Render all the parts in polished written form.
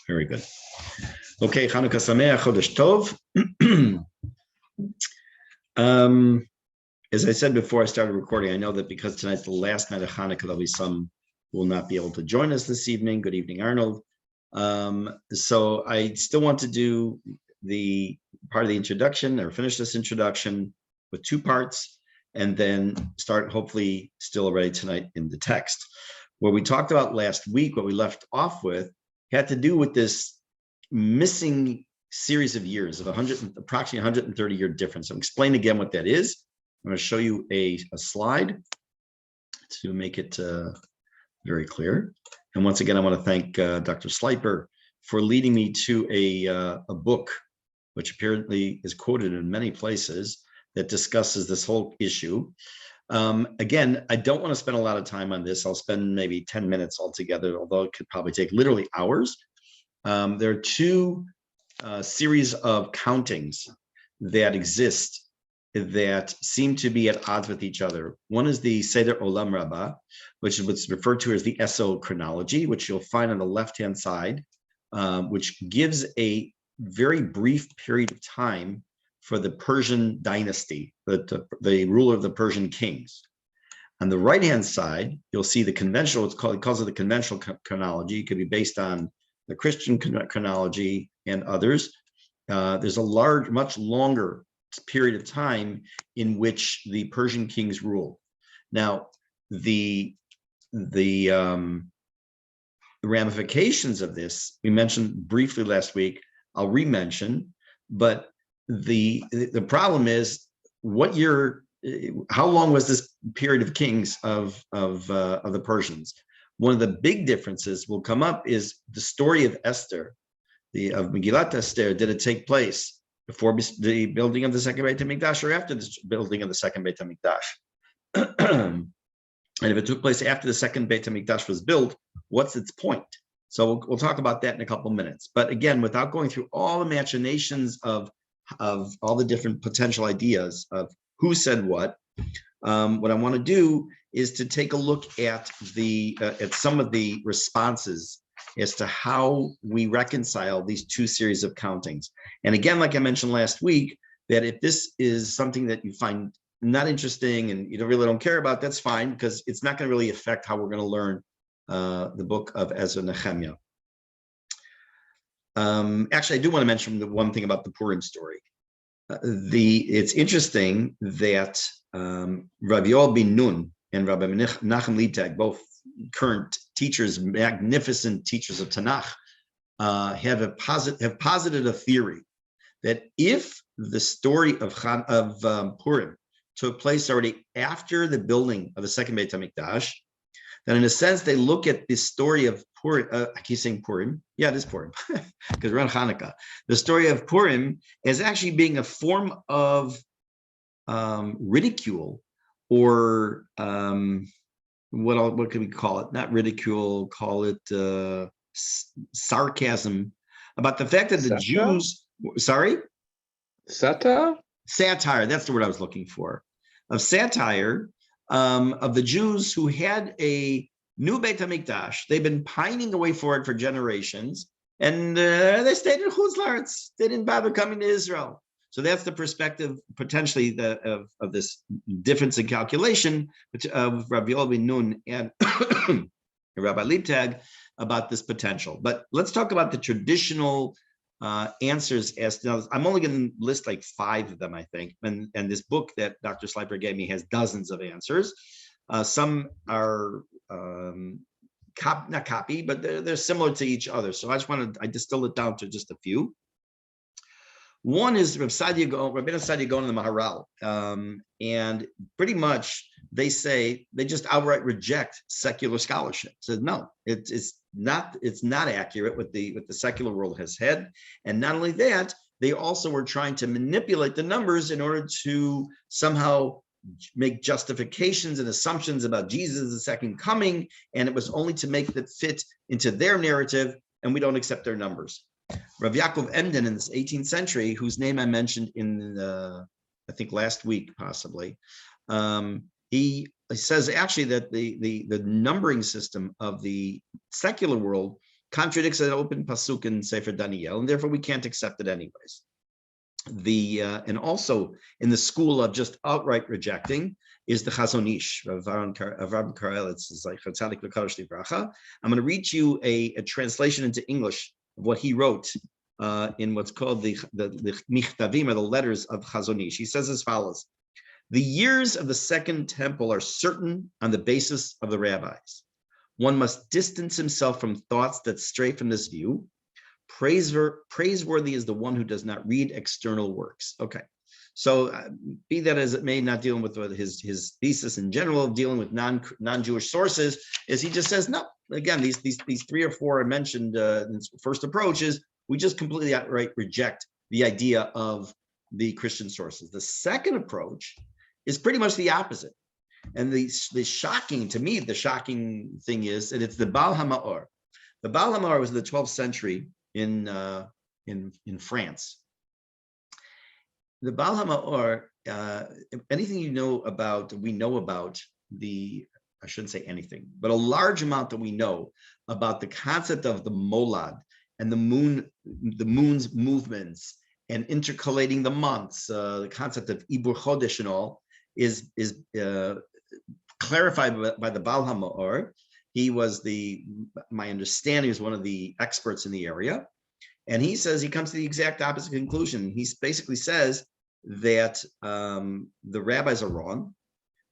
Very good. Okay, Chanukah Sameach, Chodesh Tov. As I said before I started recording, I know that because tonight's the last night of Hanukkah, there'll be some who will not be able to join us this evening. Good evening, Arnold. So I still want to do the part of the introduction, or finish this introduction with two parts, and then start hopefully still already tonight in the text. What we talked about last week, what we left off with, had to do with this missing series of years of approximately 130 year difference. I'll explain again what that is. I'm going to show you a slide to make it very clear. And once again, I want to thank Dr. Sliper for leading me to a book, which apparently is quoted in many places, that discusses this whole issue. Again, I don't want to spend a lot of time on this. I'll spend maybe 10 minutes altogether, although it could probably take literally hours. There are two series of countings that exist that seem to be at odds with each other. One is the Seder Olam Rabbah, which is what's referred to as the SO Chronology, which you'll find on the left-hand side, which gives a very brief period of time for the Persian dynasty, the ruler of the Persian kings. On the right-hand side, you'll see the conventional, it calls it the conventional chronology. It could be based on the Christian chronology and others. There's a much longer period of time in which the Persian kings ruled. Now, the ramifications of this, we mentioned briefly last week, I'll re-mention, but the problem is how long was this period of kings of the Persians? One of the big differences will come up is the story of Esther, of Megillat Esther. Did it take place before the building of the second Beit HaMikdash or after the building of the second Beit HaMikdash? And if it took place after the second Beit HaMikdash was built, what's its point? So we'll talk about that in a couple of minutes. But again, without going through all the machinations of all the different potential ideas of who said what I want to do is to take a look at some of the responses as to how we reconcile these two series of countings. And again, like I mentioned last week, that if this is something that you find not interesting and you really don't care about, that's fine, because it's not going to really affect how we're going to learn the book of Ezra and Nehemia. Actually, I do want to mention the one thing about the Purim story. It's interesting that Rabbi Yoel ben Nun and Rabbi Menachem Leibtag, both current teachers, magnificent teachers of Tanakh, have posited a theory that if the story of Purim took place already after the building of the second Beit HaMikdash, then in a sense they look at the story of Purim. I keep saying Purim. Yeah, it is Purim because we're on Hanukkah. The story of Purim as actually being a form of ridicule, or what can we call it? Not ridicule. Call it sarcasm about the fact that the Jews. Sorry, satire. Satire. That's the word I was looking for. Of satire. Of the Jews who had a new Beit HaMikdash. They've been pining away for it for generations, and they stayed in Chutz La'aretz. They didn't bother coming to Israel. So that's the perspective, potentially, of this difference in calculation of Rabbi Yoel ben Nun and Rabbi Leibtag about this potential. But let's talk about the traditional answers. I'm only going to list like 5 of them, I think. And this book that Dr. Sliper gave me has dozens of answers. Some are not copy, but they're similar to each other. So I distilled it down to just a few. One is Rabbi Sadia Gaon in the Maharal. And pretty much they just outright reject secular scholarship. Says no, it's not accurate what the secular world has had. And not only that, they also were trying to manipulate the numbers in order to somehow make justifications and assumptions about Jesus' second coming, and it was only to make that fit into their narrative, and we don't accept their numbers. Rav Yaakov Emden in this 18th century, whose name I mentioned in I think last week possibly, he says actually that the numbering system of the secular world contradicts an open pasuk in Sefer Daniel, and therefore we can't accept it anyways. And also in the school of just outright rejecting is the Chazon Ish of Rabbi Karelitz. It's like Chatzadik L'Kadosh Livracha. I'm going to read you a translation into English of what he wrote in what's called the Michtavim, or the letters of Chazon Ish. He says as follows: the years of the Second Temple are certain on the basis of the rabbis. One must distance himself from thoughts that stray from this view. Praiseworthy is the one who does not read external works. Okay, so be that as it may, not dealing with his thesis in general, dealing with non-Jewish sources, is he just says no. Again, these 3 or 4 I mentioned in this first approach is we just completely outright reject the idea of the Christian sources. The second approach is pretty much the opposite. And the shocking, to me, the shocking thing is that it's the Baal HaMaor. The Baal HaMaor was in the 12th century in France. The Baal HaMaor, anything we know about I shouldn't say anything, but a large amount that we know about the concept of the molad and the moon's movements and intercalating the months, the concept of Ibur Chodesh and all, is clarified by the Baal HaMaor. He was my understanding, is one of the experts in the area. And he says, he comes to the exact opposite conclusion. He basically says that the rabbis are wrong,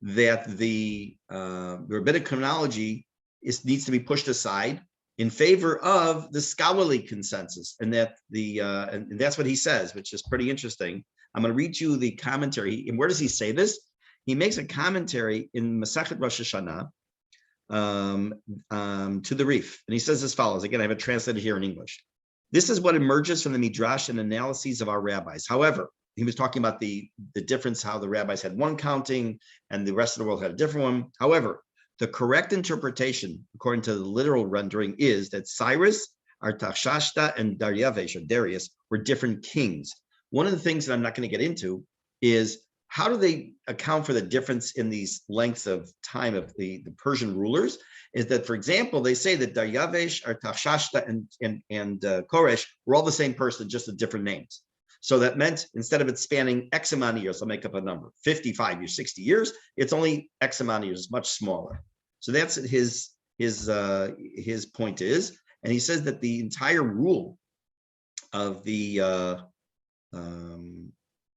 that the rabbinic chronology needs to be pushed aside in favor of the scholarly consensus. And that and that's what he says, which is pretty interesting. I'm going to read you the commentary. And where does he say this? He makes a commentary in Masechet Rosh Hashanah to the Rif. And he says as follows. Again, I have it translated here in English. This is what emerges from the Midrash and analyses of our rabbis. However, he was talking about the difference, how the rabbis had one counting and the rest of the world had a different one. However, the correct interpretation, according to the literal rendering, is that Cyrus, Artashasta, and Daryavesh, or Darius, were different kings. One of the things that I'm not going to get into is how do they account for the difference in these lengths of time of the Persian rulers? Is that, for example, they say that Daryavesh, Artashasta, and Koresh were all the same person, just with different names. So that meant instead of it spanning X amount of years, I'll make up a number, 55 years, 60 years, it's only X amount of years, it's much smaller. So that's his point is, and he says that the entire rule of the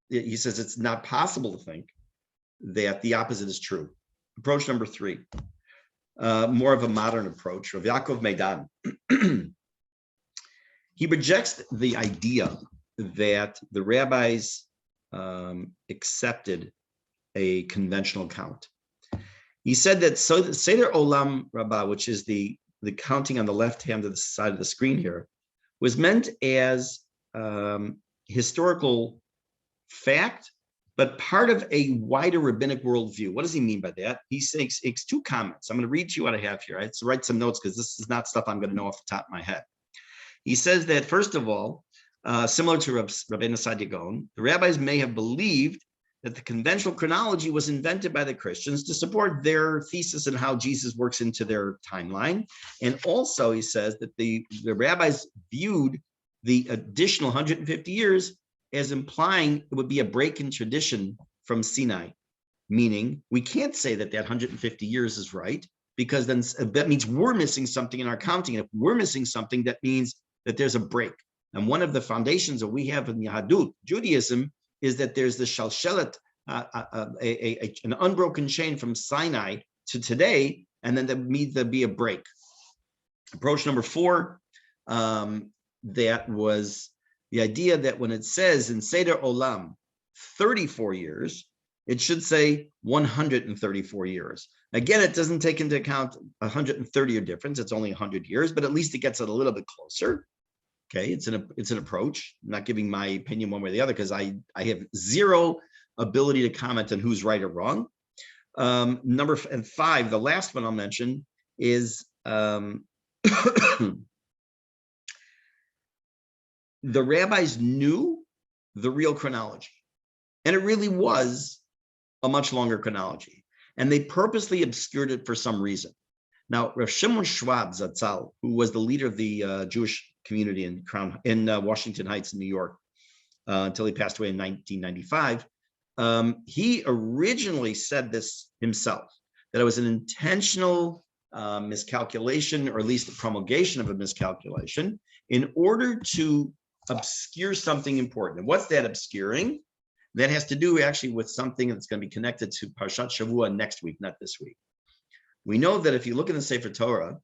he says it's not possible to think that the opposite is true. Approach number 3, more of a modern approach, Rav Yaakov Meidan. He rejects the idea that the rabbis accepted a conventional count. He said that Seder Olam Rabbah, which is the counting on the left hand of the side of the screen here, was meant as historical fact, but part of a wider rabbinic worldview. What does he mean by that? He makes 2 comments. I'm going to read to you what I have here. I had to write some notes because this is not stuff I'm going to know off the top of my head. He says that, first of all, similar to Rabbeinu Sadia Gaon, the rabbis may have believed that the conventional chronology was invented by the Christians to support their thesis on how Jesus works into their timeline. And also, he says that the rabbis viewed the additional 150 years as implying it would be a break in tradition from Sinai, meaning we can't say that 150 years is right, because then that means we're missing something in our counting. And if we're missing something, that means that there's a break. And one of the foundations that we have in Yahadut, Judaism, is that there's the shalshelet, an unbroken chain from Sinai to today, and then there needs to be a break. Approach number 4, that was the idea that when it says in Seder Olam 34 years, it should say 134 years. Again, it doesn't take into account 130 year difference. It's only 100 years, but at least it gets it a little bit closer. Okay, it's an approach. I'm not giving my opinion one way or the other because I have zero ability to comment on who's right or wrong. Number 5, the last one I'll mention is the rabbis knew the real chronology, and it really was a much longer chronology. and they purposely obscured it for some reason. Now, Rav Shimon Schwab Zatzal, who was the leader of the Jewish community in Washington Heights in New York until he passed away in 1995, he originally said this himself, that it was an intentional miscalculation, or at least the promulgation of a miscalculation, in order to obscure something important. And what's that obscuring? That has to do actually with something that's going to be connected to Parshat Shavua next week, not this week. We know that if you look in the Sefer Torah,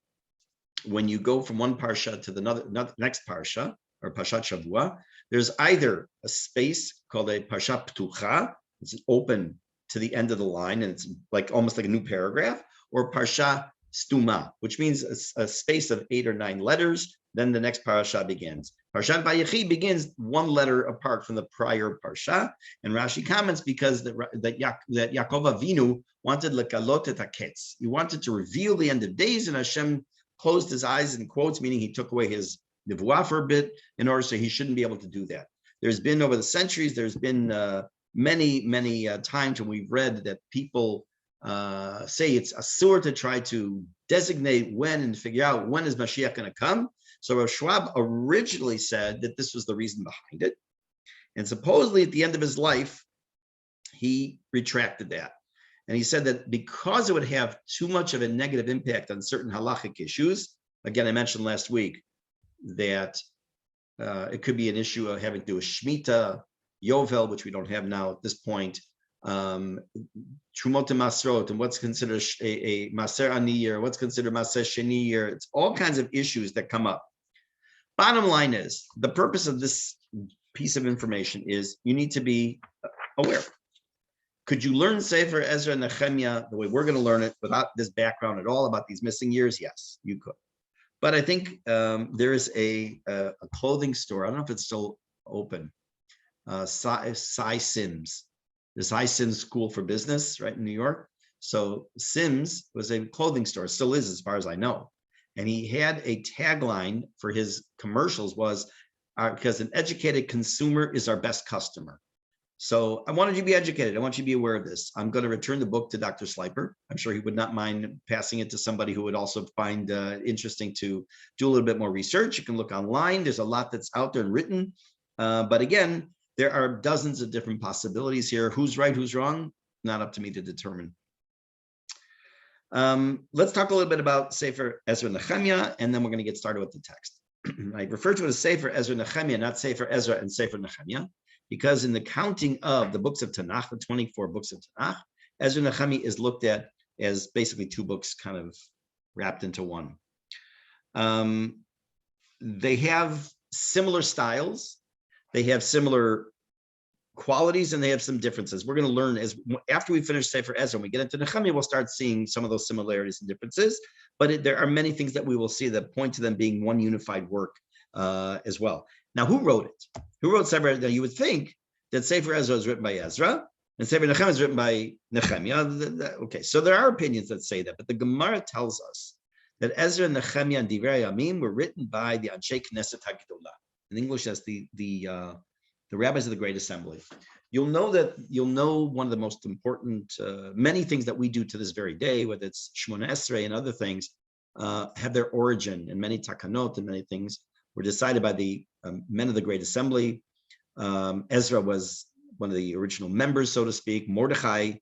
when you go from one parsha to the next parsha, or Parshat Shavua, there's either a space called a Parsha Ptucha, it's open to the end of the line, and it's like almost like a new paragraph, or Parsha Stuma, which means a space of 8 or 9 letters. Then the next parasha begins. Parshat Vayechi begins one letter apart from the prior parsha, and Rashi comments because that Yaakov Avinu wanted lekalot et haketz. He wanted to reveal the end of days, and Hashem closed his eyes in quotes, meaning he took away his nevuah for a bit in order so he shouldn't be able to do that. There's been over the centuries, there's been many times when we've read that people say it's asur to try to designate when and figure out when is Mashiach going to come. So Rav Schwab originally said that this was the reason behind it. And supposedly at the end of his life, he retracted that. And he said that because it would have too much of a negative impact on certain halachic issues, again, I mentioned last week that it could be an issue of having to do with Shemitah, Yovel, which we don't have now at this point, Trumot Masrot, and what's considered a Maser Ani, or what's considered Maser Sheni, or it's all kinds of issues that come up. Bottom line is, the purpose of this piece of information is you need to be aware. Could you learn Sefer Ezra and Nehemia the way we're going to learn it without this background at all about these missing years? Yes, you could. But I think there is a clothing store. I don't know if it's still open. Cy Sims. The Cy Sims School for Business, right in New York. So Sims was a clothing store, still is as far as I know. And he had a tagline for his commercials was, because an educated consumer is our best customer. So I wanted you to be educated. I want you to be aware of this. I'm going to return the book to Dr. Sliper. I'm sure he would not mind passing it to somebody who would also find interesting to do a little bit more research. You can look online. There's a lot that's out there and written. But again, there are dozens of different possibilities here. Who's right, who's wrong? Not up to me to determine. Let's talk a little bit about Sefer Ezra and Nehemia, and then we're going to get started with the text. I refer to it as Sefer Ezra and Nehemia, not Sefer Ezra and Sefer Nehemia, because in the counting of the books of Tanakh, the 24 books of Tanakh, Ezra and Nehemia is looked at as basically 2 books kind of wrapped into one. They have similar styles. They have similar qualities, and they have some differences. We're going to learn after we finish Sefer Ezra, when we get into Nehemia, we'll start seeing some of those similarities and differences. But there are many things that we will see that point to them being one unified work as well. Now, who wrote it? Who wrote Sefer Ezra? You would think that Sefer Ezra is written by Ezra, and Sefer Nehemia is written by Nehemia. Okay, so there are opinions that say that, but the Gemara tells us that Ezra, Nehemia, and Divrei Yamim were written by the Anshe Knesset HaGedolah. In English, that's the Rabbis of the Great Assembly. You'll know one of the most important, many things that we do to this very day, whether it's Shmona Esrei and other things, have their origin, and many takanot and many things were decided by the men of the Great Assembly. Ezra was one of the original members, so to speak. Mordechai,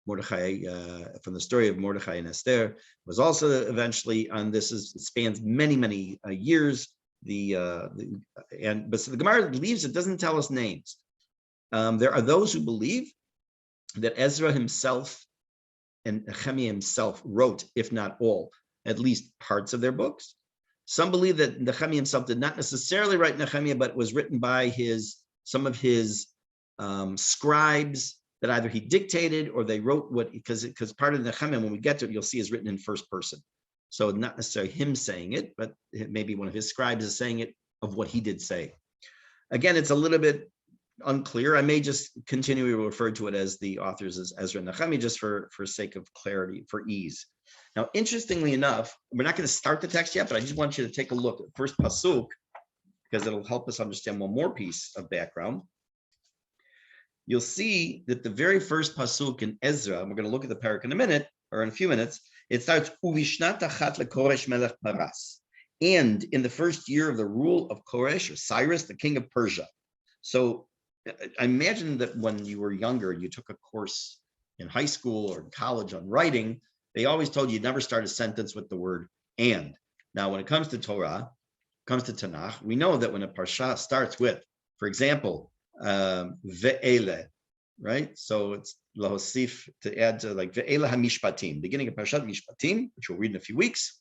from the story of Mordechai and Esther, was also eventually on this. It spans many years. But so the Gemara leaves, it doesn't tell us names. There are those who believe that Ezra himself and Nehemia himself wrote, if not all, at least parts of their books. Some believe that Nehemia himself did not necessarily write Nehemia, but was written by some of his scribes that either he dictated or they wrote because part of Nehemia, when we get to it, you'll see is written in first person. So not necessarily him saying it, but maybe one of his scribes is saying it of what he did say. Again, it's a little bit unclear. I may just continue to refer to it as the authors as Ezra and Nehemia, just for sake of clarity, for ease. Now, interestingly enough, we're not going to start the text yet, but I just want you to take a look at the first pasuk, because it'll help us understand one more piece of background. you'll see that the very first pasuk in Ezra, and we're going to look at the Perek in a minute, or in a few minutes, it starts, Uvishnat achat leKoresh melech Paras. And in the first year of the rule of Koresh, or Cyrus, the king of Persia. So I imagine that when you were younger, you took a course in high school or in college on writing, they always told you never start a sentence with the word and. Now, when it comes to Torah, comes to Tanakh, we know that when a parsha starts with, for example, ve'ele, right? So it's lahosif, to add to like ve'ele hamishpatim, beginning of Parshat Mishpatim, which we'll read in a few weeks.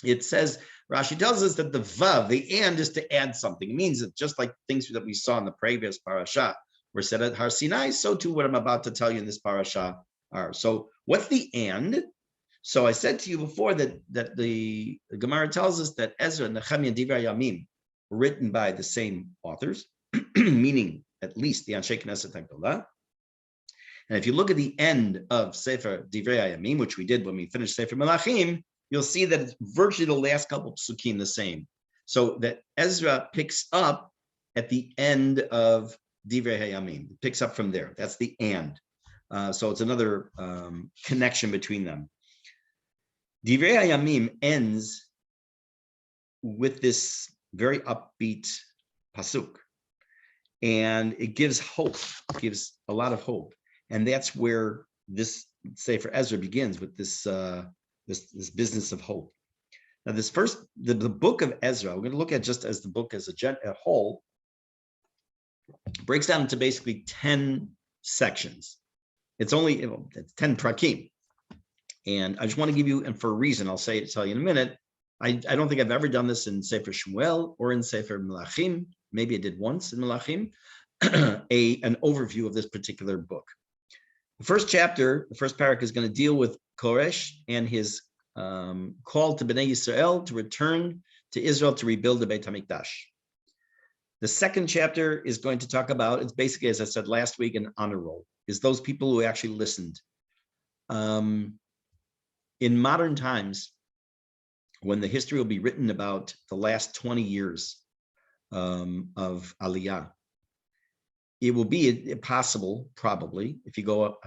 It says, Rashi tells us that the vav, the and, is to add something. It means that just like things that we saw in the previous parasha were said at Har Sinai, so too what I'm about to tell you in this parasha are. So what's the and? So I said to you before that the Gemara tells us that Ezra, Nehemia, and Divrei Yamim were written by the same authors, meaning at least the Anshe Knesset HaGdolah. And if you look at the end of Sefer Divrei Yamim, which we did when we finished Sefer Melachim, you'll see that it's virtually the last couple psukim the same. So that Ezra picks up at the end of Divrei Hayamim, picks up from there. That's the and. So it's another connection between them. Divrei Hayamim ends with this very upbeat pasuk. And it gives hope, it gives a lot of hope. And that's where this Sefer Ezra begins, with this this business of hope. Now, this first, the book of Ezra, we're going to look at just as the book as a whole, breaks down into basically 10 sections. It's only 10 prakim. And I just want to give you, and for a reason, I'll tell you in a minute, I don't think I've ever done this in Sefer Shmuel or in Sefer Melachim. Maybe I did once in Melachim, an overview of this particular book. The first chapter, the first Peric, is going to deal with Koresh and his call to Bnei Yisrael to return to Israel to rebuild the Beit HaMikdash. The second chapter is going to talk about, it's basically, as I said last week, an honor roll, is those people who actually listened. In modern times, when the history will be written about the last 20 years of Aliyah, it will be possible, probably, if you go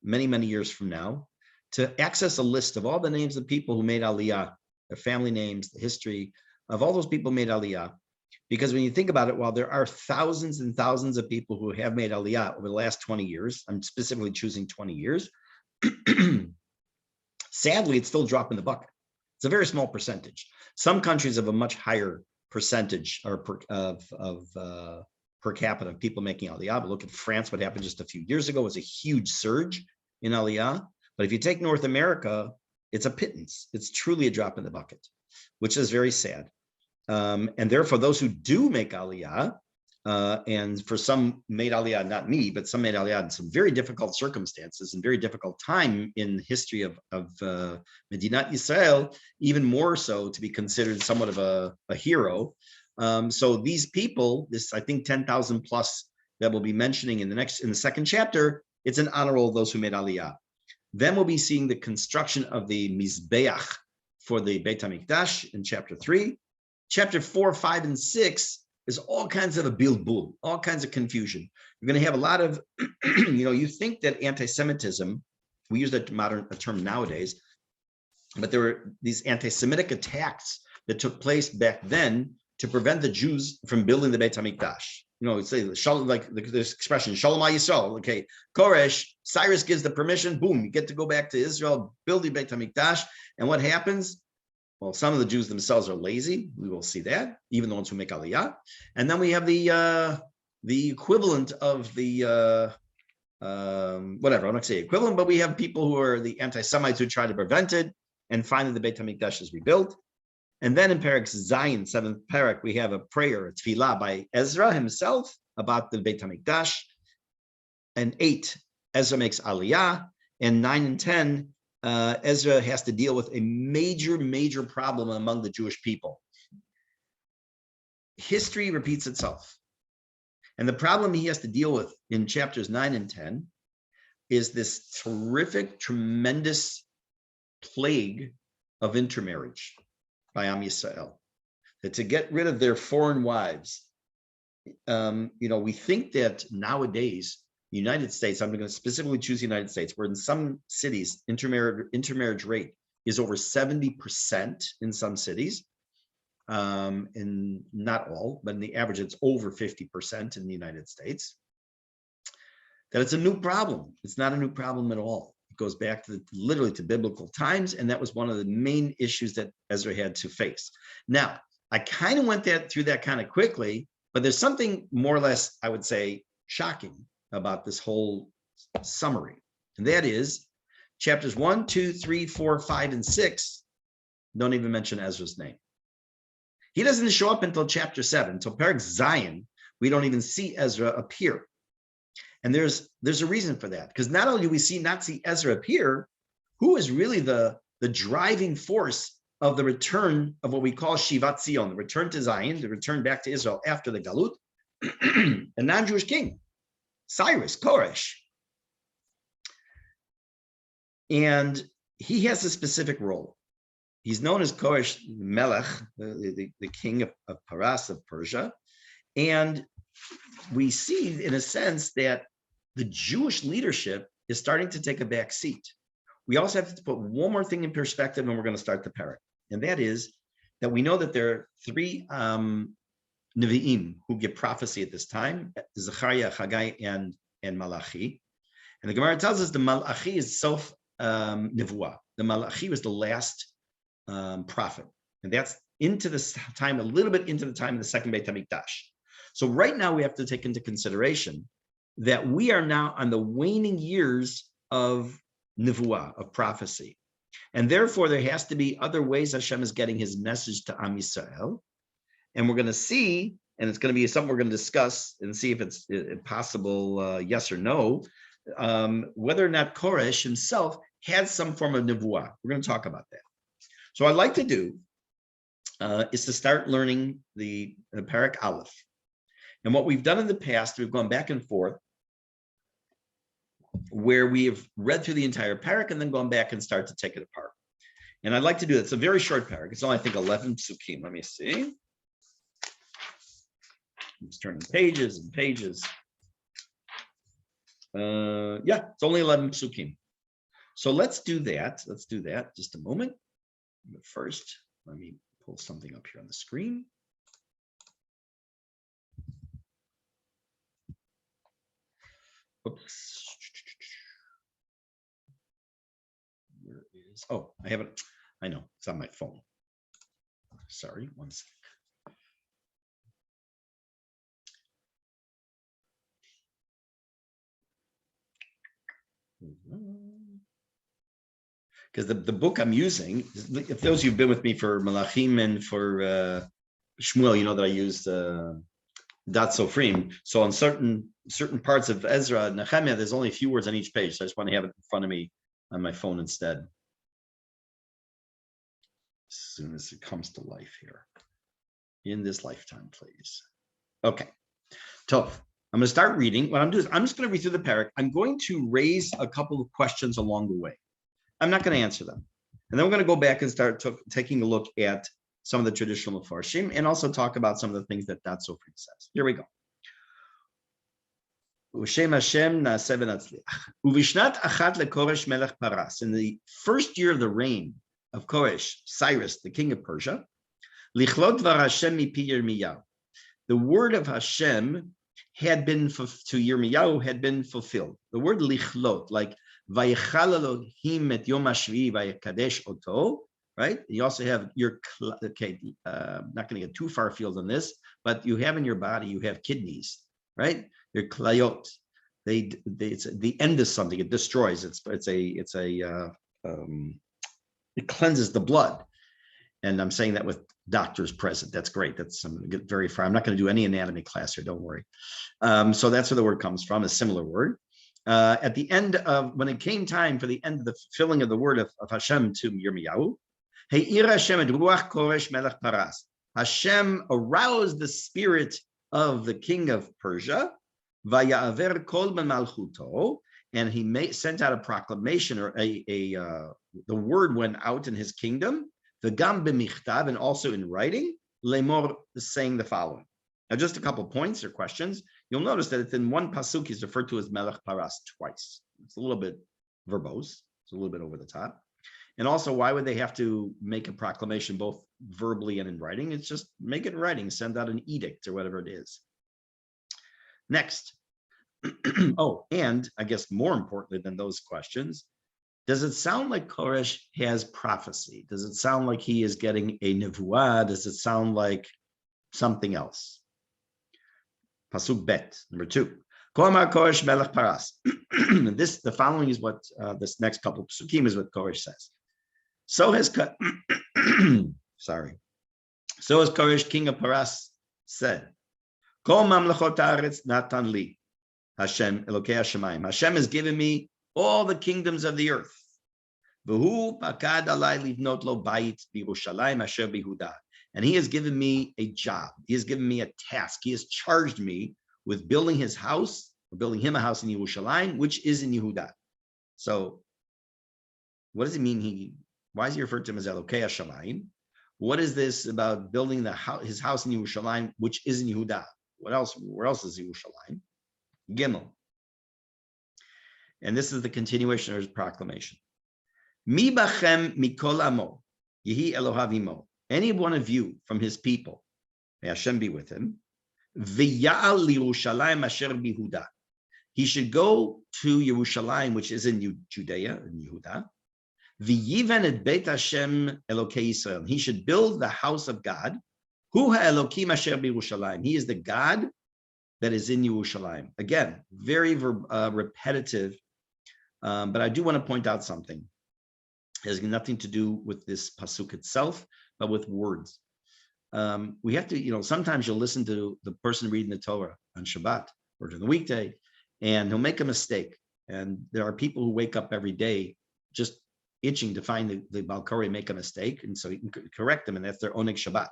many, many years from now, to access a list of all the names of people who made Aliyah, their family names, the history of all those people who made Aliyah. Because when you think about it, while there are thousands and thousands of people who have made Aliyah over the last 20 years, I'm specifically choosing 20 years, sadly, it's still a drop in the bucket. It's a very small percentage. Some countries have a much higher percentage or per capita of people making Aliyah. But look at France, what happened just a few years ago was a huge surge in Aliyah. But if you take North America, it's a pittance. It's truly a drop in the bucket, which is very sad. And therefore, those who do make Aliyah, and for some made Aliyah, not me, but some made Aliyah in some very difficult circumstances and very difficult time in the history of Medinat Yisrael, even more so to be considered somewhat of a hero. So these people, this, I think, 10,000 plus that we'll be mentioning in the second chapter, it's an honor roll of those who made Aliyah. Then we'll be seeing the construction of the Mizbeach for the Beit HaMikdash in chapter 3. Chapter 4, 5, and 6 is all kinds of a bilbul, all kinds of confusion. You're going to have a lot of, you think that anti-Semitism, we use that modern term nowadays, but there were these anti-Semitic attacks that took place back then to prevent the Jews from building the Beit HaMikdash. Say like this expression, Shalom Yisrael. Okay, Koresh, Cyrus gives the permission. Boom, you get to go back to Israel, build the Beit HaMikdash. And what happens? Well, some of the Jews themselves are lazy. We will see that, even the ones who make Aliyah. And then we have the equivalent of the whatever. I'm not saying equivalent, but we have people who are the anti-Semites who try to prevent it. And finally, the Beit HaMikdash is rebuilt. And then in Perek Zion, 7th Perek, we have a prayer, a tefillah by Ezra himself about the Beit HaMikdash. And 8, Ezra makes Aliyah. And 9 and 10, Ezra has to deal with a major, major problem among the Jewish people. History repeats itself. And the problem he has to deal with in chapters 9 and 10 is this terrific, tremendous plague of intermarriage by Am Yisrael, that to get rid of their foreign wives we think that nowadays, United States, I'm going to specifically choose the United States, where in some cities, intermarriage rate is over 70% in some cities. In not all, but in the average, it's over 50% in the United States. That it's a new problem. It's not a new problem at all. It goes back to literally to biblical times, and that was one of the main issues that Ezra had to face. Now, I kind of went through that kind of quickly, but there's something more or less, I would say, shocking about this whole summary, and that is chapters 1, 2, 3, 4, 5, and 6 don't even mention Ezra's name. He doesn't show up until chapter 7, until Perek Zion. We don't even see Ezra appear. And there's a reason for that, because not only do we not see Ezra appear, who is really the driving force of the return of what we call Shivat Zion, the return to Zion, the return back to Israel after the Galut, a non-Jewish king, Cyrus, Koresh. And he has a specific role. He's known as Koresh Melech, the king of Paras, of Persia. And we see, in a sense, that the Jewish leadership is starting to take a back seat. We also have to put one more thing in perspective, and we're going to start the Peric. And that is that we know that there are 3 Nevi'im who give prophecy at this time, Zechariah, Haggai, and Malachi. And the Gemara tells us the Malachi is Sof Nevuah. The Malachi was the last prophet. And that's into this time, a little bit into the time of the second Beit HaMikdash. So right now we have to take into consideration that we are now on the waning years of Nevuah, of prophecy. And therefore there has to be other ways Hashem is getting his message to Am Yisrael. And we're going to see, and it's going to be something we're going to discuss and see if it's possible, yes or no, whether or not Koresh himself had some form of Nevuah. We're going to talk about that. So what I'd like to do is to start learning the Perek Aleph. And what we've done in the past, we've gone back and forth, where we have read through the entire Perek and then gone back and start to take it apart. And I'd like to do that. It's a very short Perek. It's only, I think, 11 psukim. Let me see. I'm just turning pages and pages. Yeah, it's only 11 psukim. So let's do that. Let's do that. Just a moment. But first, let me pull something up here on the screen. Oops. Where is, oh, I have it. I know, it's on my phone. Sorry, one sec. Because the book I'm using, if those of you who've been with me for Malachim and for Shmuel, you know that I used Dat Sofrim. So on certain parts of Ezra and Nehemia, there's only a few words on each page. So I just want to have it in front of me on my phone instead. As soon as it comes to life here. In this lifetime, please. Okay. So I'm going to start reading. What I'm doing is I'm just going to read through the Perek. I'm going to raise a couple of questions along the way. I'm not going to answer them. And then we're going to go back and start taking a look at some of the traditional Mefarshim and also talk about some of the things that Dat Sofrim says. Here we go. Ushem Hashem na'aseh v'natzliach. Uvishnat achat leKoresh melech Paras. In the first year of the reign of Koresh, Cyrus, the king of Persia, lichlot dvar Hashem mipi Yirmiyahu. The word of Hashem had been to Yirmiyahu had been fulfilled. The word lichlot, like Vayichal Elohim et Yom HaShvi'i vayikadesh oto, right? You also have your, okay, I'm not going to get too far afield on this, but you have in your body, you have kidneys, right? Your klayot. It's the end of something. It destroys. It cleanses the blood. And I'm saying that with doctors present. That's great. That's, I'm going to get very far. I'm not going to do any anatomy class here. Don't worry. So that's where the word comes from, a similar word. At the end of, when it came time for the end of the fulfilling of the word of Hashem to Yirmiyahu, Hashem aroused the spirit of the king of Persia, and he sent out a proclamation, or the word went out in his kingdom, and also in writing, lemor, saying the following. Now, just a couple points or questions. You'll notice that it's in one pasuk, he's referred to as Melech Paras twice. It's a little bit verbose. It's a little bit over the top. And also, why would they have to make a proclamation both verbally and in writing? It's just make it in writing, send out an edict or whatever it is. Next. Oh, and I guess more importantly than those questions, does it sound like Koresh has prophecy? Does it sound like he is getting a nevuah? Does it sound like something else? Pasuk bet, number 2. Komar Koresh melech paras. The following is what this next couple of psukim is what Koresh says. So has So has Koresh, king of Paras, said, Kol mamlechot haaretz natan li. Hashem, Elokei Hashemayim. Hashem has given me all the kingdoms of the earth. V'hu pakad alai livnot lo bayit b'Yerushalayim asher b'Yehuda. And he has given me a job. He has given me a task. He has charged me with building his house, or building him a house in Yerushalayim, which is in Yehuda. So, what does it mean? Why is he referred to him as Elokei Hashemayim? What is this about building his house in Yerushalayim, which is in Yehuda? What else? Where else is Yerushalayim? Gimel. And this is the continuation of his proclamation. Mi bachem mikol amo, yehi Elohavimo. Any one of you from his people, may Hashem be with him, v'ya'al liYerushalayim asher b'Yehuda. He should go to Yerushalayim, which is in Judea, in Yehuda. V'yiven et Beit Hashem Elokei Yisrael. He should build the house of God. Hu ha'Elokim asher b'Yerushalayim. He is the God that is in Yerushalayim. Again, very repetitive, but I do want to point out something. It has nothing to do with this pasuk itself, but with words. We have to, sometimes you'll listen to the person reading the Torah on Shabbat or during the weekday, and he'll make a mistake. And there are people who wake up every day just itching to find the Balkari make a mistake, and so you can correct them, and that's their Oneg Shabbat.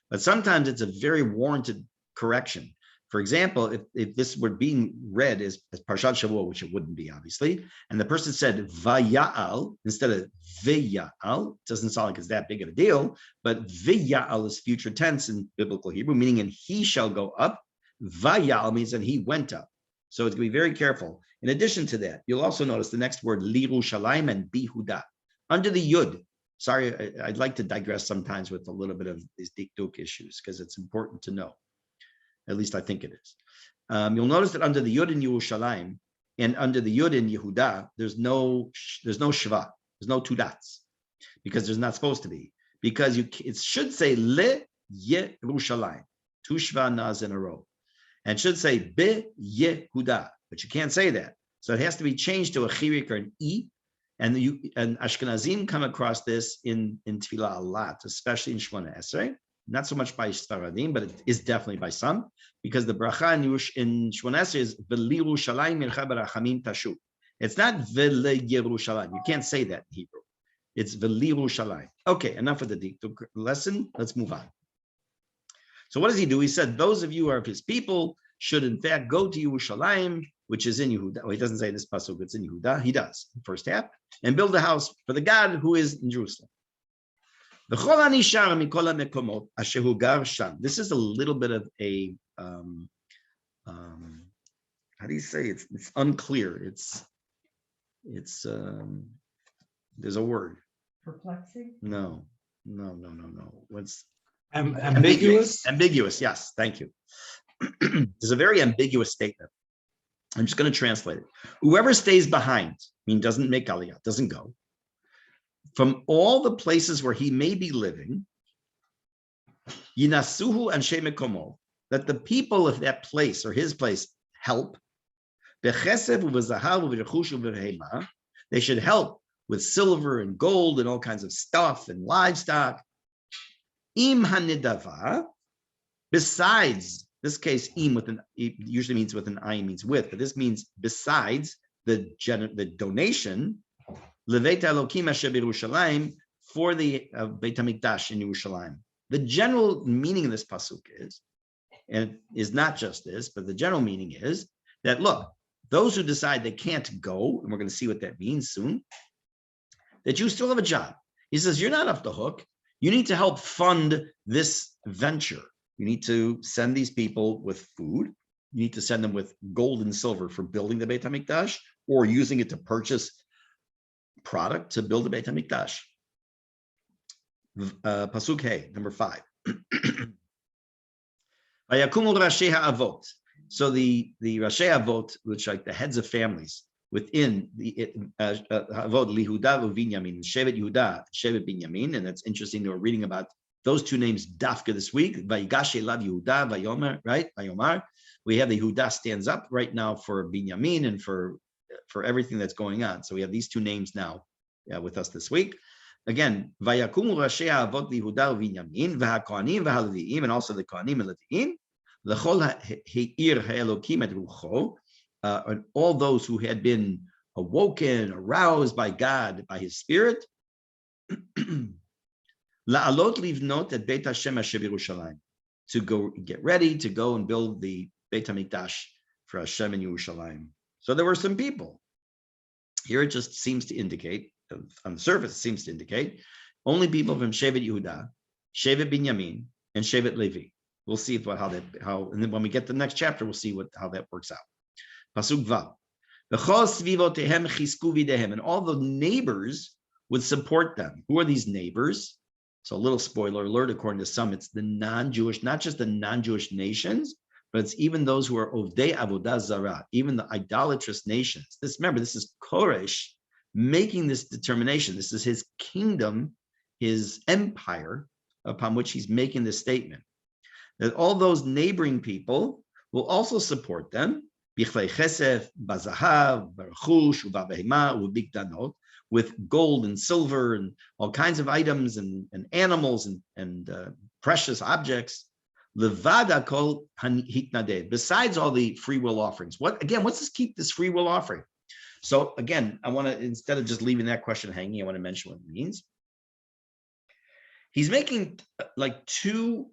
But sometimes it's a very warranted correction. For example, if this were being read as Parshat Shavua, which it wouldn't be, obviously, and the person said Vaya'al instead of Veya'al, it doesn't sound like it's that big of a deal, but Veya'al is future tense in biblical Hebrew, meaning and he shall go up. Vaya'al means that he went up. So it's going to be very careful. In addition to that, you'll also notice the next word, Lirushalayim and Bihuda. Under the Yud, sorry, I'd like to digress sometimes with a little bit of these dikduk issues because it's important to know. At least I think it is. You'll notice that under the Yud in Yerushalayim and under the Yud in Yehuda, there's no shva, there's no 2 dots, because there's not supposed to be. Because it should say Le Yerushalayim, 2 shva nas in a row, and it should say Be Yehuda, but you can't say that. So it has to be changed to a chirik or an e, and Ashkenazim come across this in Tefillah a lot, especially in Shmona Esrei. Not so much by Sfaradim, but it is definitely by some, because the bracha in Shmona Esrei is V'lirushalayim mincha barachamim tashu. It's not V'liyerushalayim. You can't say that in Hebrew. It's V'lirushalayim. Okay, enough of the dikduk lesson. Let's move on. So what does he do? He said, those of you who are of his people should in fact go to Yerushalayim, which is in Yehuda. Well, he doesn't say this pasuk, it's in Yehuda. He does, first half, and build a house for the God who is in Jerusalem. This is a little bit of a how do you say it's unclear. It's there's a word. Perplexing? No. What's ambiguous? Ambiguous, yes, thank you. There's a very ambiguous statement. I'm just going to translate it. Whoever stays behind, doesn't make aliyah, doesn't go, from all the places where he may be living, Yinasuhu anshe mekomo, that the people of that place or his place help. They should help with silver and gold and all kinds of stuff and livestock. Im hanidava, besides, this case, im with an, it usually means with an ayin means with, but this means besides the donation, Leveit Elokim asher b'Yerushalayim, for the Beit HaMikdash in Yerushalayim. The general meaning of this pasuk is, and it is not just this, but the general meaning is that, look, those who decide they can't go, and we're going to see what that means soon, that you still have a job. He says, you're not off the hook. You need to help fund this venture. You need to send these people with food. You need to send them with gold and silver for building the Beit HaMikdash or using it to purchase product to build the Beit HaMikdash. Pasuk Hey, number 5. Vayakumu Rashi Ha'avot. So the Rashi Avot, which like the heads of families within the Avot Lihuda uVinyamin, Shevet Yehuda, Shevet Binyamin, and that's interesting that we're reading about those two names Dafka this week. Vayigash Elav Yehuda, Vayomer, right? Vayomar. We have the Yehuda stands up right now for Binyamin and for everything that's going on. So we have these two names now with us this week. Again, Vayakumu Rashi Avot Lihuda uVinyamin, VaHaKohanim VaHaleviim, and also the Kohanim and Leviim. And all those who had been awoken, aroused by God, by His Spirit, la'alot livnot et Beit Hashem asher Yerushalayim, to go get ready to go and build the Beit HaMikdash for Hashem in Yerushalayim. So there were some people. Here it just seems to indicate, on the surface, it seems to indicate only people from Shevet Yehuda, Shevet Binyamin, and Shevet Levi. We'll see and then when we get to the next chapter, we'll see how that works out. Pasuk Vav. And all the neighbors would support them. Who are these neighbors? So a little spoiler alert, according to some, it's the non-Jewish, not just the non-Jewish nations, but it's even those who are Ovdei Avodah Zarah, even the idolatrous nations. Remember, this is Koresh making this determination. This is his kingdom, his empire, upon which he's making this statement. That all those neighboring people will also support them with gold and silver and all kinds of items and animals and precious objects. Besides all the free will offerings. What's this keep this free will offering? So again, I want to, instead of just leaving that question hanging, I want to mention what it means. He's making like three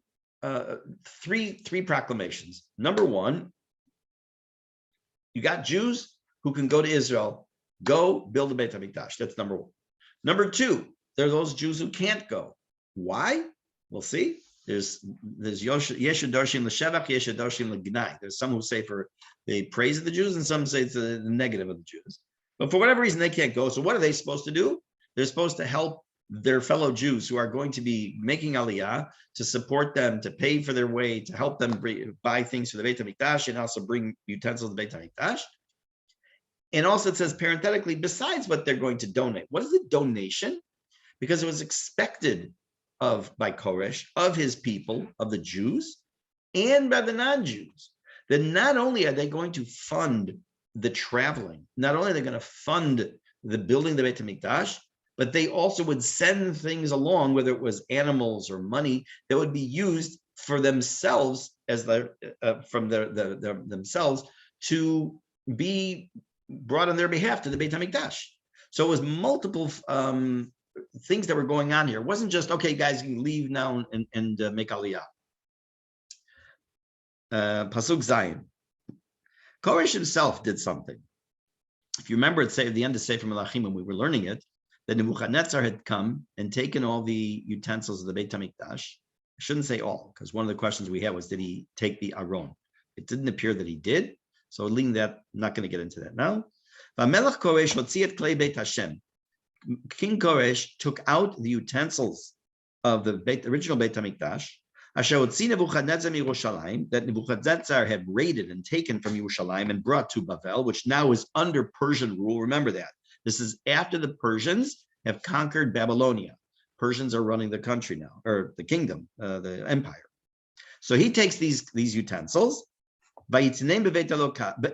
proclamations. Number one, you got Jews who can go to Israel, go build the Beit HaMikdash. That's number one. Number two, there are those Jews who can't go. Why? We'll see. There's Yeshu Darshim L'Shevach, Yeshu Darshim L'Gnai. There's some who say for the praise of the Jews and some say it's the negative of the Jews. But for whatever reason, they can't go. So what are they supposed to do? They're supposed to help their fellow Jews who are going to be making aliyah, to support them, to pay for their way, to help them buy things for the Beit HaMikdash and also bring utensils to the Beit HaMikdash. And also it says parenthetically, besides what they're going to donate. What is the donation? Because it was expected by Koresh, of his people, of the Jews, and by the non-Jews, that not only are they going to fund the traveling, not only are they going to fund the building of the Beit HaMikdash, but they also would send things along, whether it was animals or money, that would be used for themselves as themselves to be brought on their behalf to the Beit HaMikdash. So it was multiple things that were going on here. It wasn't just, okay, guys, you can leave now and make aliyah. Pasuk Zayin. Koresh himself did something. If you remember, at the end of Sefer Melachim, when we were learning it, that Nebuchadnezzar had come and taken all the utensils of the Beit HaMikdash. I shouldn't say all, because one of the questions we had was, did he take the Aron? It didn't appear that he did. So leaving that, I'm not going to get into that now. V'melech Koresh hotzi et klei Beit Hashem. King Koresh took out the utensils of the original Beit HaMikdash, asher hotzi Nebuchadnezzar miYerushalayim, that Nebuchadnezzar had raided and taken from Yerushalayim and brought to Bavel, which now is under Persian rule. Remember that. This is after the Persians have conquered Babylonia. Persians are running the country now, or the kingdom, the empire. So he takes these utensils, Vayitznei b'Beit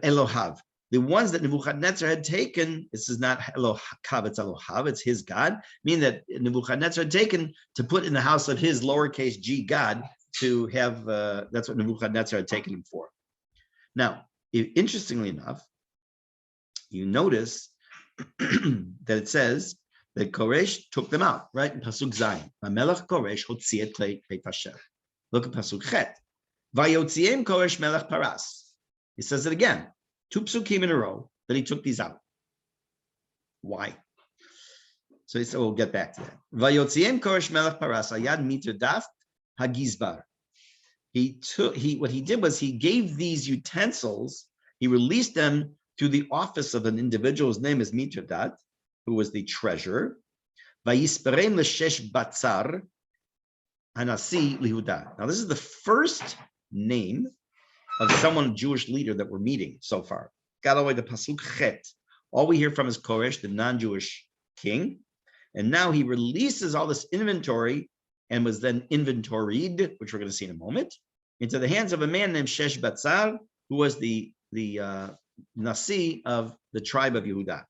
Elohav, the ones that Nebuchadnezzar had taken. This is not Elohav, it's Elohav, it's his God, meaning that Nebuchadnezzar had taken to put in the house of his lowercase g God, to have, that's what Nebuchadnezzar had taken him for. Now, interestingly enough, you notice that it says that Koresh took them out, right? In Pasuk Zayin. Melech Koresh hotzi et klei Beit Hashem. Look at Pasuk Chet. Vayotziem Koresh melech Paras. He says it again. 2 psukim in a row that he took these out. Why? So he said, we'll get back to that. Vayotziem Koresh melech Paras ayad mitzvah daf hagizbar. what he did was he gave these utensils, he released them through the office of an individual. His name is Mitradat, who was the treasurer. Vayisperem l'shesh batzar hanasi lihuda. Now, this is the first name of someone, Jewish leader, that we're meeting so far. Got all the way to Pasuk Chet. All we hear from is Koresh, the non-Jewish king. And now he releases all this inventory and was then inventoried, which we're going to see in a moment, into the hands of a man named Shesh Batzar, who was the Nasi of the tribe of Yehuda.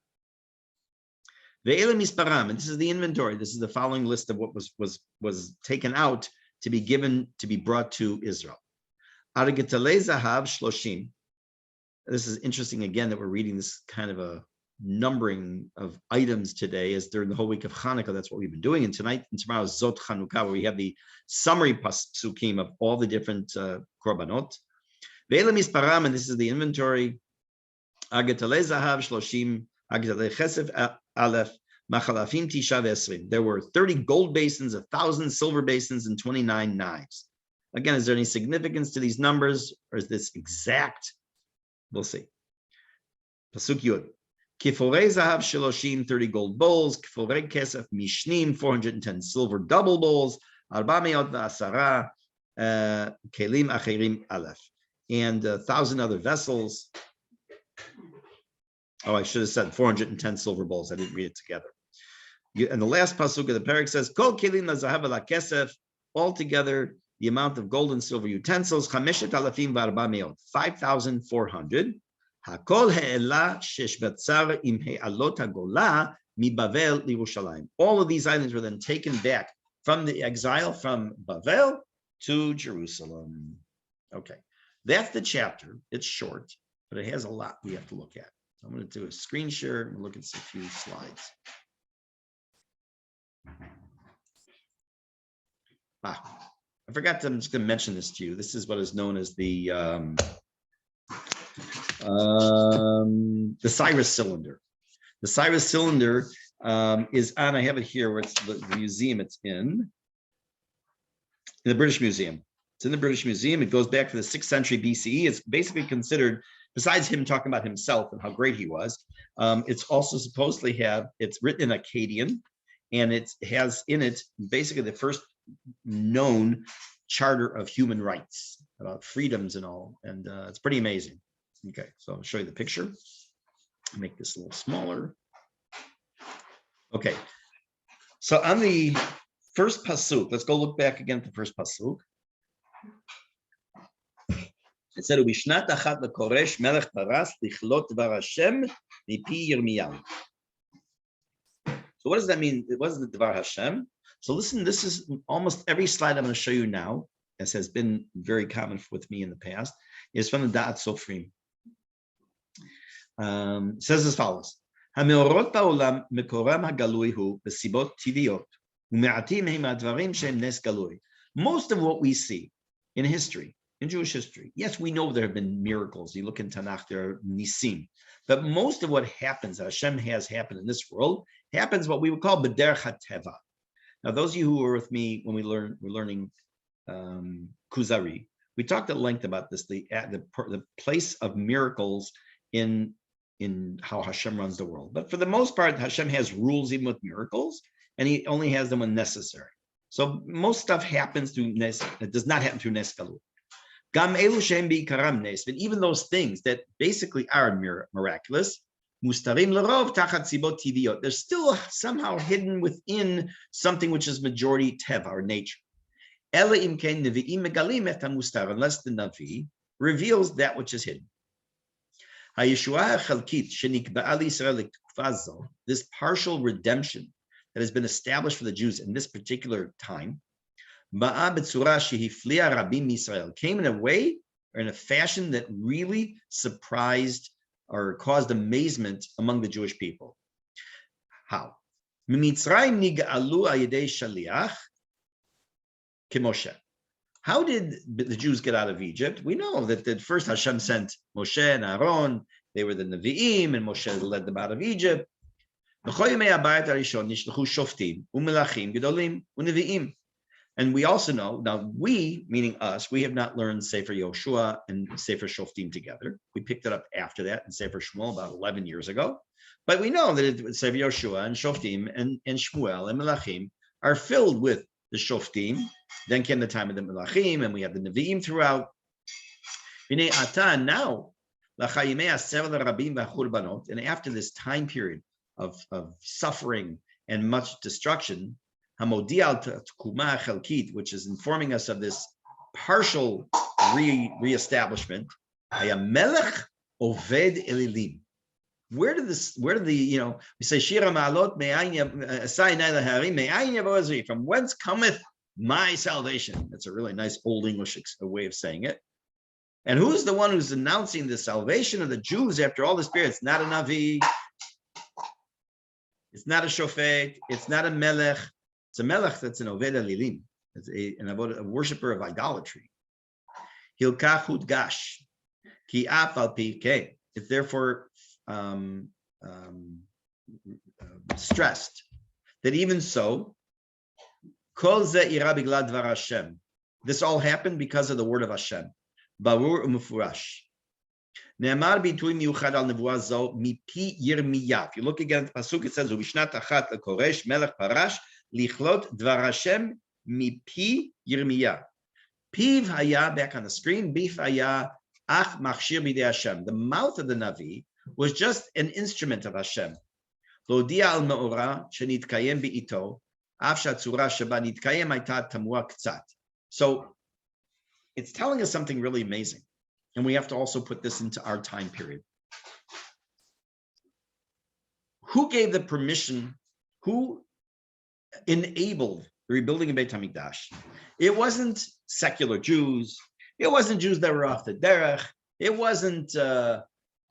Ve'ele misparam, and this is the inventory. This is the following list of what was taken out to be given, to be brought to Israel. Argetale zahav shloshim. This is interesting again that we're reading this kind of a numbering of items today, as during the whole week of Hanukkah. That's what we've been doing. And tonight and tomorrow is Zot Chanukah, where we have the summary pasukim of all the different korbanot. Ve'ele misparam, and this is the inventory. Argetale zahav shloshim. Argetale chesef Aleph, Machalafim Tisha Vesrim. There were 30 gold basins, 1,000 silver basins, and 29 knives. Again, is there any significance to these numbers, or is this exact? We'll see. Pasuk Yud. Kiforei Zahav Shiloshim, 30 gold bowls. Kiforei Kesef Mishnim, 410 silver double bowls. Arba Meot V'asara Kelim Acherim Aleph. And 1,000 other vessels. Oh, I should have said 410 silver bowls. I didn't read it together. And the last pasuk of the Perek says, Kol kelim lazahav ala kesef, altogether the amount of gold and silver utensils, 5,400. Hakol he'ela shesh batzar im he'alot hagola mi Bavel liYerushalayim. All of these items were then taken back from the exile from Bavel to Jerusalem. Okay, that's the chapter. It's short, but it has a lot we have to look at. I'm going to do a screen share and look at a few slides. I forgot to, I'm just going to mention this to you. This is what is known as the Cyrus cylinder. The Cyrus cylinder is on, I have it here where it's the museum it's in the British Museum. It's in the British Museum. It goes back to the 6th century BCE. It's basically considered, besides him talking about himself and how great he was, it's also supposedly it's written in Akkadian, and it has in it basically the first known charter of human rights about freedoms and all, and it's pretty amazing. Okay, so I'll show you the picture. Make this a little smaller. Okay, so on the first pasuk, let's go look back again at the first pasuk. It said, "Ubishnat achat lekoresh melech paras lichlot dvar Hashem mipi Yirmiyahu." So what does that mean? It wasn't the dvar Hashem. So listen, this is almost every slide I'm going to show you now, as has been very common with me in the past, is from the Da'at Sofrim. It says as follows: "Hameorot ba'olam mekoram hagalui hu besibot tiviyot u'me'atim hem advarim shem nes galui." Most of what we see in history, in Jewish history, yes, we know there have been miracles. You look in Tanakh, there are nisim. But most of what happens, that Hashem has happened in this world, happens what we would call b'derech hateva. Now, those of you who were with me when we're learning Kuzari, we talked at length about this, the place of miracles in how Hashem runs the world. But for the most part, Hashem has rules even with miracles, and he only has them when necessary. So most stuff happens through nes. It does not happen through nes galut. Gam elu shem bi'ikaram nes. But even those things that basically are miraculous, mustarim lerov tachat sibot tiviyot. They're still somehow hidden within something which is majority teva, or nature. Ela imken nevi'im megalim et hamustar, unless the navi reveals that which is hidden. Hayeshua chalkit shenikba'a liYisrael lekutfa zo. This partial redemption that has been established for the Jews in this particular time, came in a way or in a fashion that really surprised or caused amazement among the Jewish people. How? How did the Jews get out of Egypt? We know that first Hashem sent Moshe and Aaron. They were the Nevi'im, and Moshe led them out of Egypt. And And we also know, now we, meaning us, we have not learned Sefer Yoshua and Sefer Shoftim together. We picked it up after that in Sefer Shmuel about 11 years ago. But we know that Sefer Yoshua and Shoftim and Shmuel and Melachim are filled with the Shoftim. Then came the time of the Melachim, and we have the Nevi'im throughout. Now, and after this time period of suffering and much destruction, which is informing us of this partial reestablishment. Where did the, we say, Shira Ma'alot, from whence cometh my salvation? That's a really nice Old English way of saying it. And who's the one who's announcing the salvation of the Jews after all this period? It's not a Navi. It's not a Shofet. It's not a Melech. It's a Melech that's an Oved Elilim. It's a worshiper of idolatry. Hilkach Hudgash. Ki af al pi ke. It's therefore stressed that even so, Kol ze ira bigla dvar Hashem. This all happened because of the word of Hashem. Barur umufurash. Ne'amar bitui miuchad al nevuah zo mipi Yirmiyah. If you look again at the pasuk, it says u'bishnat achat lekoresh melech parash lichlot dvar Hashem mipi Yirmiyah. Piv haya, back on the screen, bif haya ach machshir bidei Hashem. The mouth of the Navi was just an instrument of Hashem. Lodia al me'ora shenitkayem bi'ito af shatzura sheba nitkayem hayta tamua ktsat. So it's telling us something really amazing. And we have to also put this into our time period. Who gave the permission? Who enabled the rebuilding of Beit HaMikdash? It wasn't secular Jews. It wasn't Jews that were off the derech. It wasn't some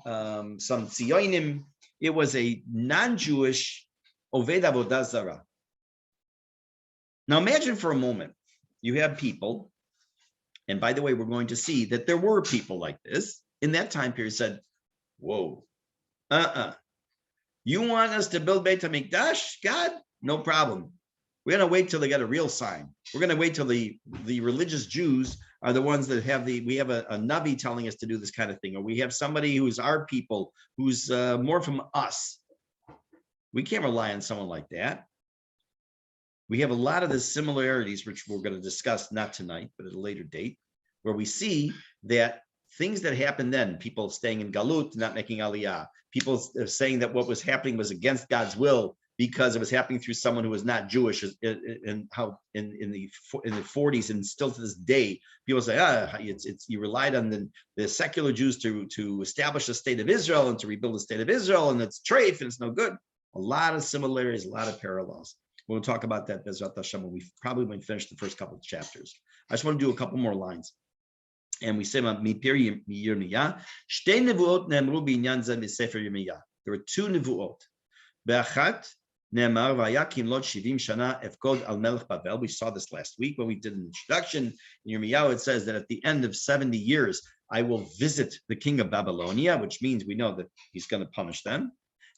Tzionim. It was a non-Jewish Oved Avodah Zarah. Now imagine for a moment, you have people, and by the way, we're going to see that there were people like this in that time period said, whoa, you want us to build Beit HaMikdash? God, no problem. We're going to wait till they get a real sign. We're going to wait till the religious Jews are the ones that have we have a Navi telling us to do this kind of thing, or we have somebody who's our people, who's more from us. We can't rely on someone like that. We have a lot of the similarities, which we're going to discuss not tonight, but at a later date, where we see that things that happened then, people staying in Galut, not making Aliyah, people saying that what was happening was against God's will because it was happening through someone who was not Jewish, and how in the 40s and still to this day, people say, it's you relied on the secular Jews to establish a state of Israel and to rebuild the state of Israel, and it's treif and it's no good. A lot of similarities, a lot of parallels. We'll talk about that Bezrat Hashem when we finish the first couple of chapters. I just want to do a couple more lines. And we say, there were two nevuot. We saw this last week when we did an introduction. In Yirmiyahu, it says that at the end of 70 years, I will visit the king of Babylonia, which means we know that he's going to punish them.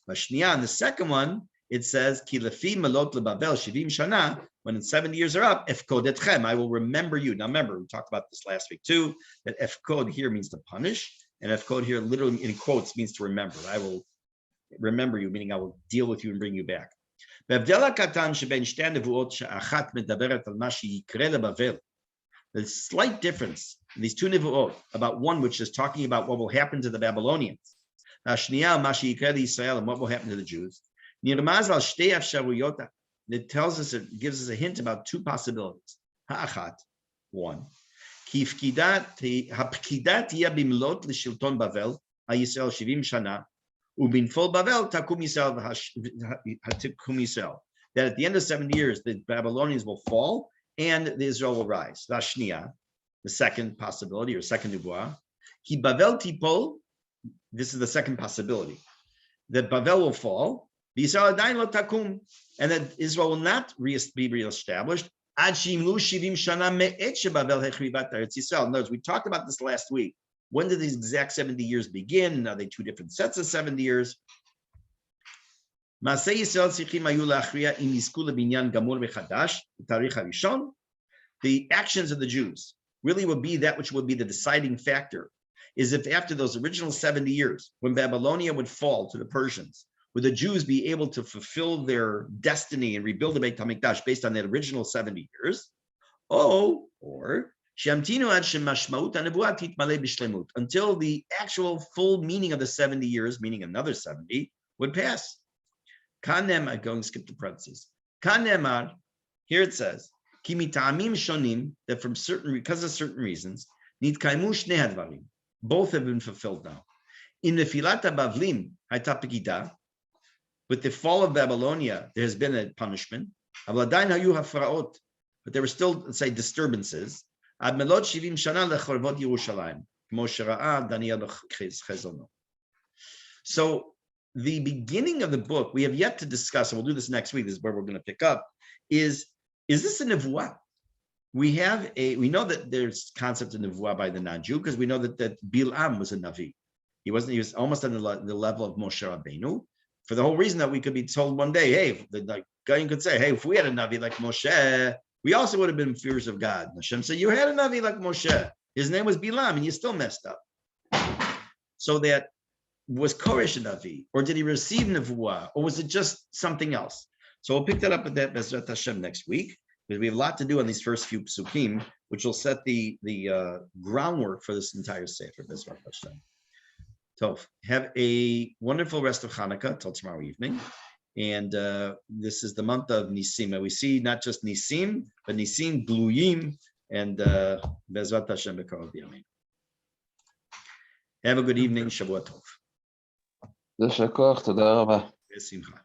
And the second one, it says, Ki lefi melot leBavel shivim shana, when in 70 years are up, efkod etchem, I will remember you. Now remember, we talked about this last week too, that efkod here means to punish, and efkod here literally in quotes means to remember. I will remember you, meaning I will deal with you and bring you back. The slight difference in these two nevuot, about one which is talking about what will happen to the Babylonians, and what will happen to the Jews. It tells us, it gives us a hint about two possibilities. Ha'achat, one. That at the end of 70 years, the Babylonians will fall and the Israel will rise. The second possibility, or second nevuah. This is the second possibility. That Bavel will fall, and that Israel will not be reestablished. In other words, we talked about this last week. When did these exact 70 years begin? Are they two different sets of 70 years? the actions of the Jews really would be that which would be the deciding factor, is if after those original 70 years, when Babylonia would fall to the Persians, would the Jews be able to fulfill their destiny and rebuild the Beit HaMikdash based on that original 70 years? Or until the actual full meaning of the 70 years, meaning another 70, would pass. I'm going to skip the parentheses. Here it says, that because of certain reasons, both have been fulfilled now. In the Filata Bavlim, with the fall of Babylonia, there has been a punishment. But there were still, let's say, disturbances. So the beginning of the book, we have yet to discuss, and we'll do this next week, this is where we're going to pick up, is this a nevuah? We know that there's concept of nevuah by the non-Jew, because we know that Bil'am was a navi. He was almost on the level of Moshe Rabbeinu, for the whole reason that we could be told one day, hey, the guy could say, hey, if we had a navi like Moshe, we also would have been fears of God. Hashem said, you had a navi like Moshe. His name was Bilam, and you still messed up. So that was Koresh a navi, or did he receive nevuah, or was it just something else? So we'll pick that up with that Bezrat Hashem next week, because we have a lot to do on these first few psukim, which will set the groundwork for this entire sefer Bezrat Hashem. So have a wonderful rest of Hanukkah till tomorrow evening. And this is the month of Nisim. And we see not just Nisim, but Nisim, Gluyim, and Bezrat Hashem B'Karov B'Yamin. Have a good evening. Shavua Tov. יישר כוח, תודה רבה. Besimcha.